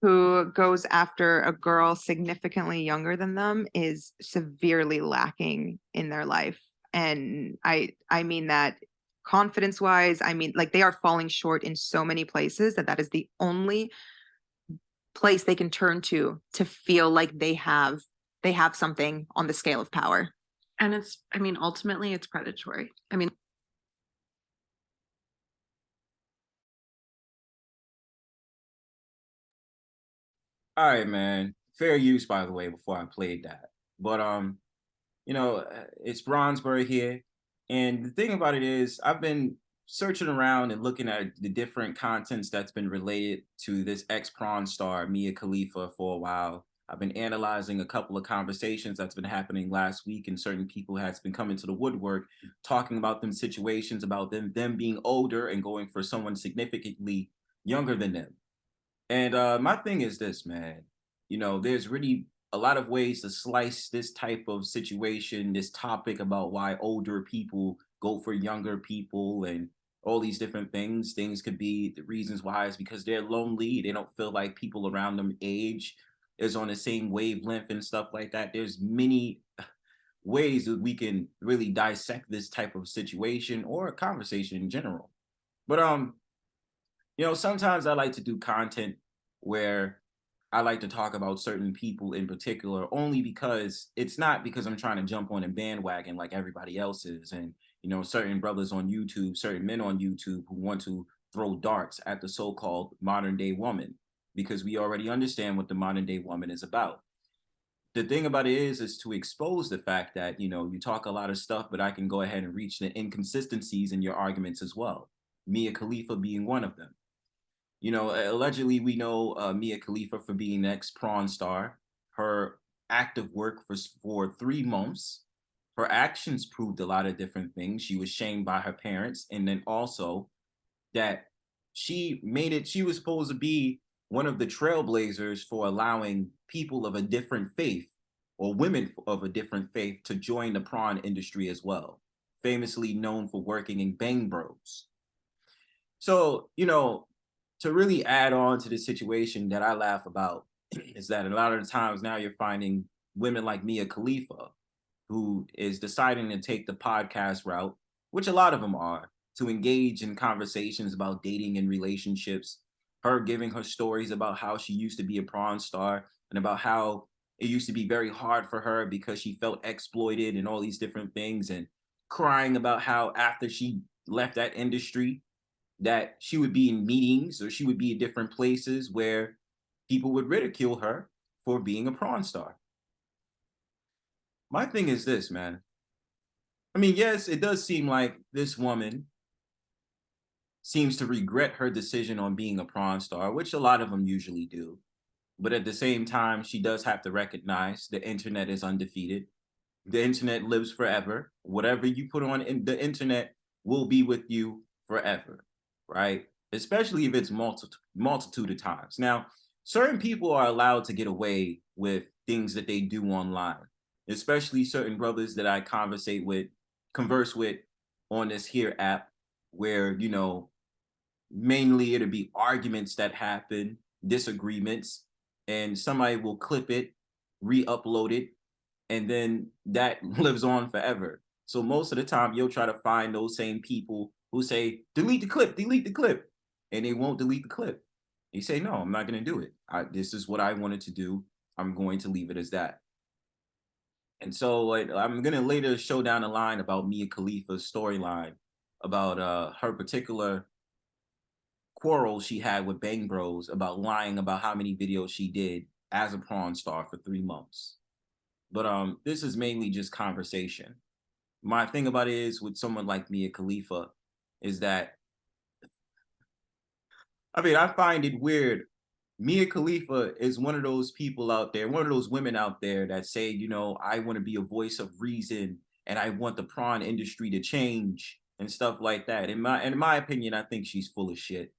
who goes after a girl significantly younger than them is severely lacking in their life. And I mean that confidence wise, I mean like they are falling short in so many places that is the only place they can turn to feel like they have something on the scale of power. And it's, I mean, ultimately it's predatory. I mean, All right, man. Fair use, by the way, before I played that. But it's Bronzebird here. And the thing about it is I've been searching around and looking at the different contents that's been related to this ex-prawn star, Mia Khalifa, for a while. I've been analyzing a couple of conversations that's been happening last week, and certain people has been coming to the woodwork talking about them situations, about them being older and going for someone significantly younger than them. And my thing is this, man. There's really a lot of ways to slice this type of situation, this topic about why older people go for younger people and all these different things. Things could be the reasons why is because they're lonely. They don't feel like people around them age is on the same wavelength and stuff like that. There's many ways that we can really dissect this type of situation or a conversation in general. But sometimes I like to do content where I like to talk about certain people in particular, only because it's not because I'm trying to jump on a bandwagon like everybody else is. And, certain brothers on YouTube, certain men on YouTube who want to throw darts at the so-called modern day woman, because we already understand what the modern day woman is about. The thing about it is to expose the fact that, you talk a lot of stuff, but I can go ahead and reach the inconsistencies in your arguments as well. Mia Khalifa being one of them. Allegedly, we know Mia Khalifa for being an ex-prawn star. Her active work for 3 months. Her actions proved a lot of different things. She was shamed by her parents, and then also that she made it. She was supposed to be one of the trailblazers for allowing people of a different faith or women of a different faith to join the prawn industry as well. Famously known for working in Bang Bros. So, to really add on to the situation that I laugh about is that a lot of the times now you're finding women like Mia Khalifa who is deciding to take the podcast route, which a lot of them are, to engage in conversations about dating and relationships. Her giving her stories about how she used to be a prawn star and about how it used to be very hard for her because she felt exploited and all these different things, and crying about how after she left that industry that she would be in meetings or she would be in different places where people would ridicule her for being a prawn star. My thing is this, man. I mean, yes, it does seem like this woman seems to regret her decision on being a prawn star, which a lot of them usually do. But at the same time, she does have to recognize the internet is undefeated. The internet lives forever. Whatever you put on in the internet will be with you forever, right? Especially if it's multitude of times. Now, certain people are allowed to get away with things that they do online, especially certain brothers that I converse with on this here app, where mainly it'll be arguments that happen, disagreements, and somebody will clip it, re-upload it, and then that lives on forever. So most of the time, you'll try to find those same people who say, delete the clip, and they won't delete the clip. They say, no, I'm not going to do it. This is what I wanted to do. I'm going to leave it as that. And so like, I'm going to later show down the line about Mia Khalifa's storyline, about her particular quarrel she had with Bang Bros about lying about how many videos she did as a prawn star for 3 months. But this is mainly just conversation. My thing about it is with someone like Mia Khalifa is that I mean I find it weird. Mia Khalifa is one of those people out there, one of those women out there that say, I want to be a voice of reason and I want the prawn industry to change and stuff like that. In my opinion, I think she's full of shit.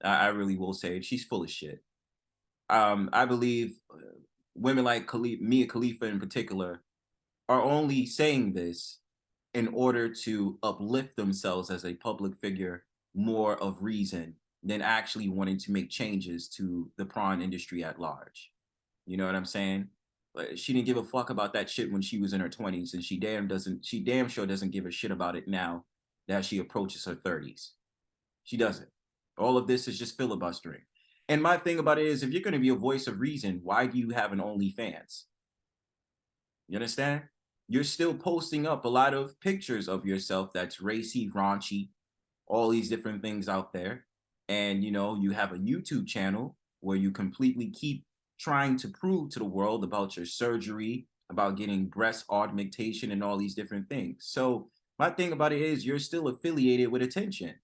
I really will say it. She's full of shit. I believe women like Mia Khalifa in particular are only saying this in order to uplift themselves as a public figure more of reason than actually wanting to make changes to the prawn industry at large. You know what I'm saying? But she didn't give a fuck about that shit when she was in her 20s, and she damn sure doesn't give a shit about it now that she approaches her 30s. She doesn't. All of this is just filibustering. And my thing about it is, if you're going to be a voice of reason, why do you have an OnlyFans? You understand? You're still posting up a lot of pictures of yourself that's racy, raunchy, all these different things out there. And, you have a YouTube channel where you completely keep trying to prove to the world about your surgery, about getting breast augmentation and all these different things. So my thing about it is you're still affiliated with attention,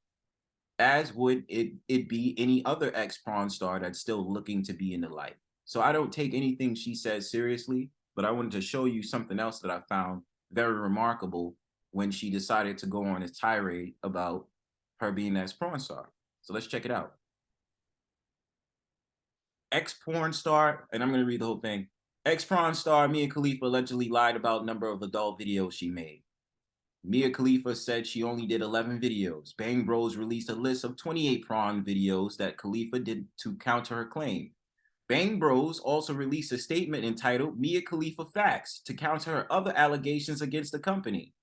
as would it be any other ex-prawn star that's still looking to be in the light. So I don't take anything she says seriously, but I wanted to show you something else that I found very remarkable when she decided to go on a tirade about her being an ex-porn star. So let's check it out. Ex-porn star, and I'm going to read the whole thing. Ex-porn star Mia Khalifa allegedly lied about number of adult videos she made. Mia Khalifa said she only did 11 videos. Bang Bros released a list of 28 prawn videos that Khalifa did to counter her claim. Bang Bros also released a statement entitled Mia Khalifa Facts to counter her other allegations against the company.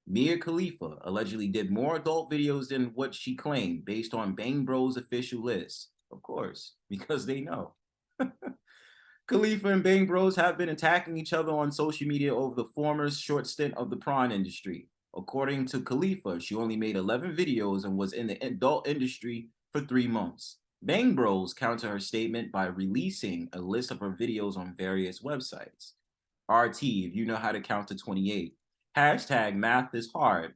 Mia Khalifa allegedly did more adult videos than what she claimed based on Bang Bros' official list. Of course, because they know. Khalifa and Bang Bros have been attacking each other on social media over the former's short stint of the prawn industry. According to Khalifa, she only made 11 videos and was in the adult industry for 3 months. Bang Bros counter her statement by releasing a list of her videos on various websites. RT, if you know how to count to 28. Hashtag math is hard.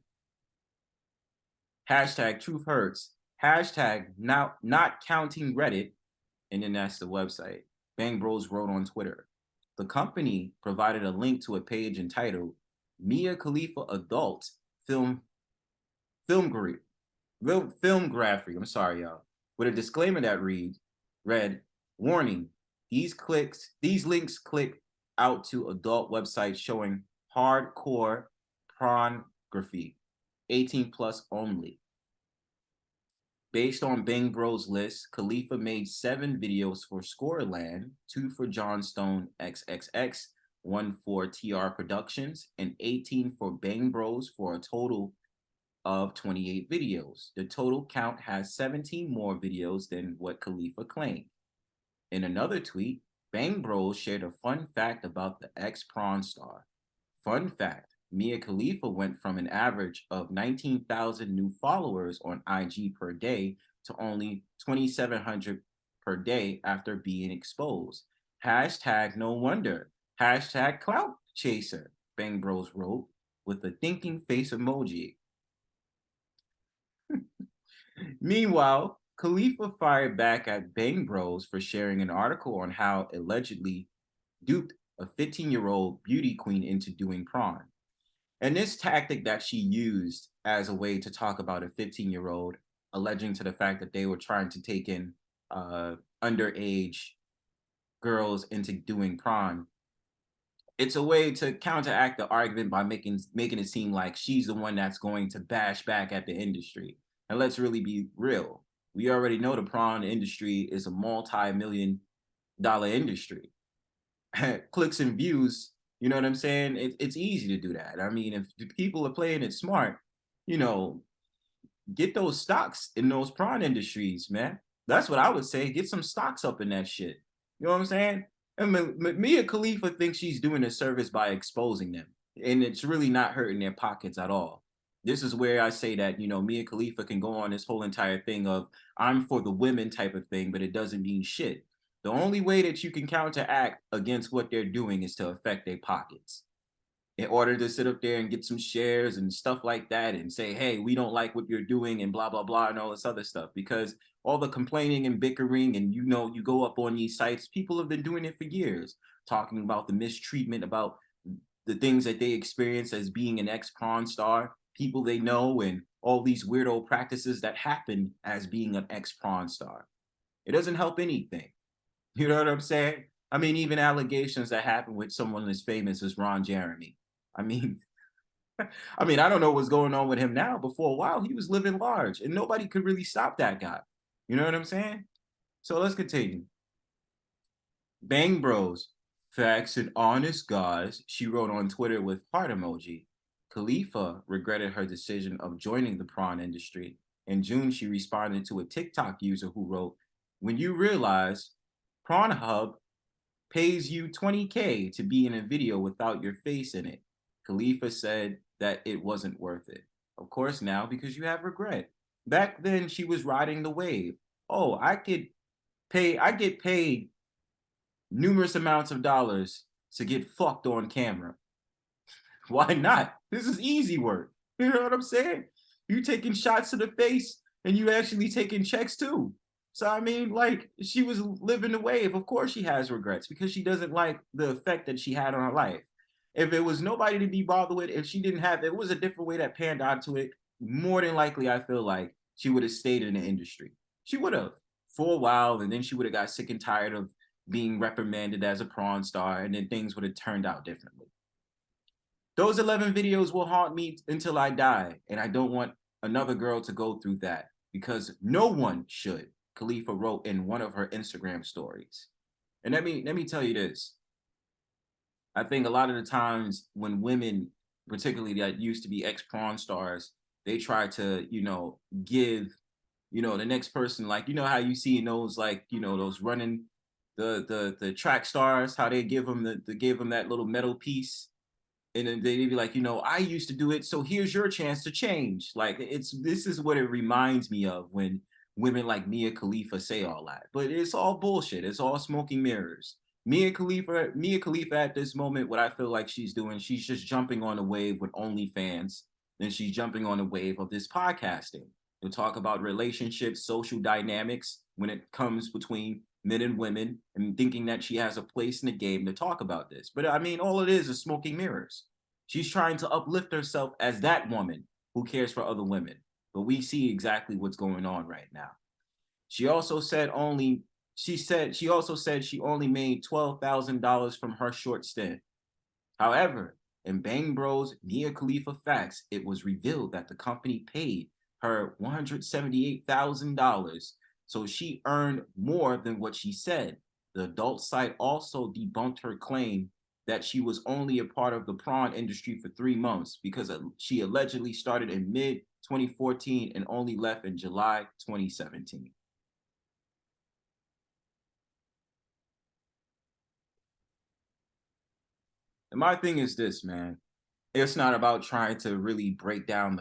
Hashtag truth hurts. Hashtag not counting Reddit. And then that's the website. Bang Bros wrote on Twitter. The company provided a link to a page entitled Mia Khalifa Adult Filmography. I'm sorry, y'all. With a disclaimer that read, warning, these links click out to adult websites showing hardcore pornography, 18 plus only. Based on Bang Bros' list, Khalifa made 7 videos for Scoreland, 2 for Johnstone XXX, 1 for TR Productions, and 18 for Bang Bros for a total of 28 videos. The total count has 17 more videos than what Khalifa claimed. In another tweet, Bang Bros shared a fun fact about the ex-prawn star. Fun fact, Mia Khalifa went from an average of 19,000 new followers on IG per day to only 2,700 per day after being exposed. Hashtag no wonder. Hashtag clout chaser, Bang Bros wrote with a thinking face emoji. Meanwhile, Khalifa fired back at Bang Bros for sharing an article on how allegedly duped a 15-year-old beauty queen into doing prawn. And this tactic that she used as a way to talk about a 15-year-old, alleging to the fact that they were trying to take in underage girls into doing prawn, it's a way to counteract the argument by making it seem like she's the one that's going to bash back at the industry. And let's really be real. We already know the prawn industry is a multi-million-dollar industry. Clicks and views, you know what I'm saying? It's easy to do that. I mean, if the people are playing it smart, get those stocks in those prawn industries, man. That's what I would say. Get some stocks up in that shit. You know what I'm saying? And Mia Khalifa thinks she's doing a service by exposing them, and it's really not hurting their pockets at all. This is where I say that, Mia Khalifa can go on this whole entire thing of I'm for the women type of thing, but it doesn't mean shit. The only way that you can counteract against what they're doing is to affect their pockets. In order to sit up there and get some shares and stuff like that and say, hey, we don't like what you're doing and blah, blah, blah, and all this other stuff. Because all the complaining and bickering and, you go up on these sites, people have been doing it for years, talking about the mistreatment, about the things that they experience as being an ex-prawn star, people they know, and all these weirdo practices that happen as being an ex-prawn star. It doesn't help anything. You know what I'm saying? I mean, even allegations that happen with someone as famous as Ron Jeremy. I mean, I don't know what's going on with him now, but for a while he was living large and nobody could really stop that guy. You know what I'm saying? So let's continue. Bang Bros, facts and honest guys, she wrote on Twitter with heart emoji. Khalifa regretted her decision of joining the prawn industry. In June, she responded to a TikTok user who wrote, when you realize Pornhub pays you 20K to be in a video without your face in it. Khalifa said that it wasn't worth it. Of course, now because you have regret. Back then, she was riding the wave. Oh, I get paid numerous amounts of dollars to get fucked on camera. Why not? This is easy work. You know what I'm saying? You taking shots to the face and you actually taking checks too. So I mean, like, she was living the wave. Of course she has regrets because she doesn't like the effect that she had on her life. If it was nobody to be bothered with, if she didn't have, it was a different way that panned out to it, more than likely I feel like she would have stayed in the industry. She would have for a while, and then she would have got sick and tired of being reprimanded as a prawn star, and then things would have turned out differently. Those 11 videos will haunt me until I die, and I don't want another girl to go through that because no one should, Khalifa wrote in one of her Instagram stories. And let me tell you this. I think a lot of the times when women, particularly that used to be ex-prawn stars, they try to, give, the next person, like, how you see in those, like, those running the track stars, how they give them give them that little metal piece, and then they'd be like, I used to do it, so here's your chance to change. Like, this is what it reminds me of when women like Mia Khalifa say all that. But it's all bullshit. It's all smoking mirrors. Mia Khalifa at this moment, what I feel like she's doing, she's just jumping on a wave with OnlyFans. Then she's jumping on a wave of this podcasting. We'll talk about relationships, social dynamics when it comes between men and women, and thinking that she has a place in the game to talk about this. But I mean, all it is smoking mirrors. She's trying to uplift herself as that woman who cares for other women. But we see exactly what's going on right now. She also said she only made $12,000 from her short stint. However, in Bang Bros Mia Khalifa Facts, it was revealed that the company paid her $178,000, so she earned more than what she said. The adult site also debunked her claim that she was only a part of the prawn industry for 3 months because she allegedly started in mid 2014 and only left in July 2017. And my thing is this, man. It's not about trying to really break down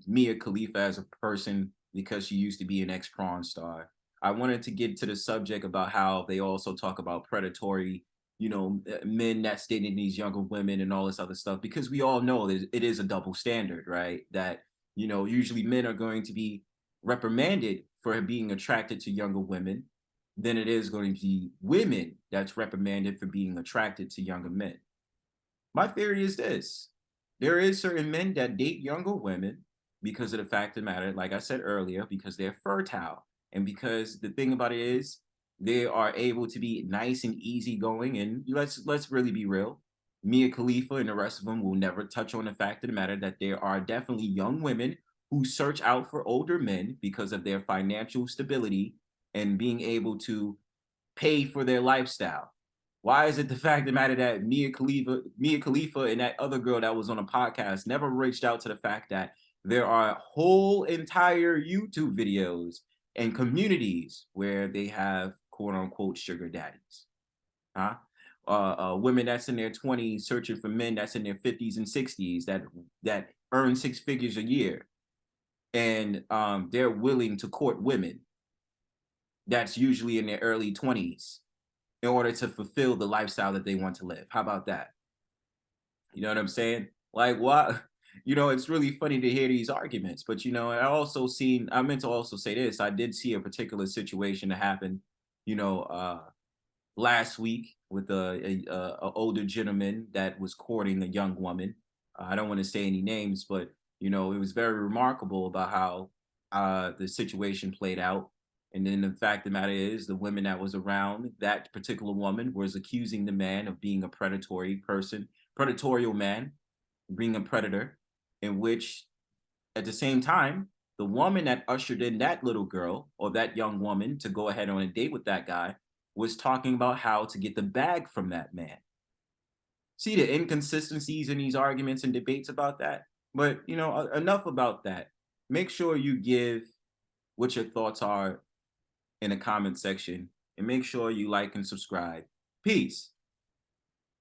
Mia Khalifa as a person because she used to be an ex-prawn star. I wanted to get to the subject about how they also talk about predatory, men that's dating these younger women and all this other stuff, because we all know that it is a double standard, right? That, usually men are going to be reprimanded for being attracted to younger women than it is going to be women that's reprimanded for being attracted to younger men. My theory is this. There is certain men that date younger women because of the fact of the matter, like I said earlier, because they're fertile. And because the thing about it is they are able to be nice and easygoing. And let's really be real. Mia Khalifa and the rest of them will never touch on the fact of the matter that there are definitely young women who search out for older men because of their financial stability and being able to pay for their lifestyle. Why is it the fact of the matter that Mia Khalifa and that other girl that was on a podcast never reached out to the fact that there are whole entire YouTube videos and communities where they have quote unquote sugar daddies? Huh? Women that's in their 20s searching for men that's in their 50s and 60s that earn 6 figures a year, and they're willing to court women that's usually in their early 20s in order to fulfill the lifestyle that they want to live. How about that? You know what I'm saying? Like, what? It's really funny to hear these arguments, but I meant to also say this. I did see a particular situation that happened, you know, uh, last week with a older gentleman that was courting a young woman. I don't want to say any names, but it was very remarkable about how the situation played out. And then the fact of the matter is, the women that was around that particular woman was accusing the man of being a predatory person, predatorial man, being a predator, in which at the same time the woman that ushered in that little girl or that young woman to go ahead on a date with that guy was talking about how to get the bag from that man. See the inconsistencies in these arguments and debates about that? But, enough about that. Make sure you give what your thoughts are in the comment section and make sure you like and subscribe. Peace.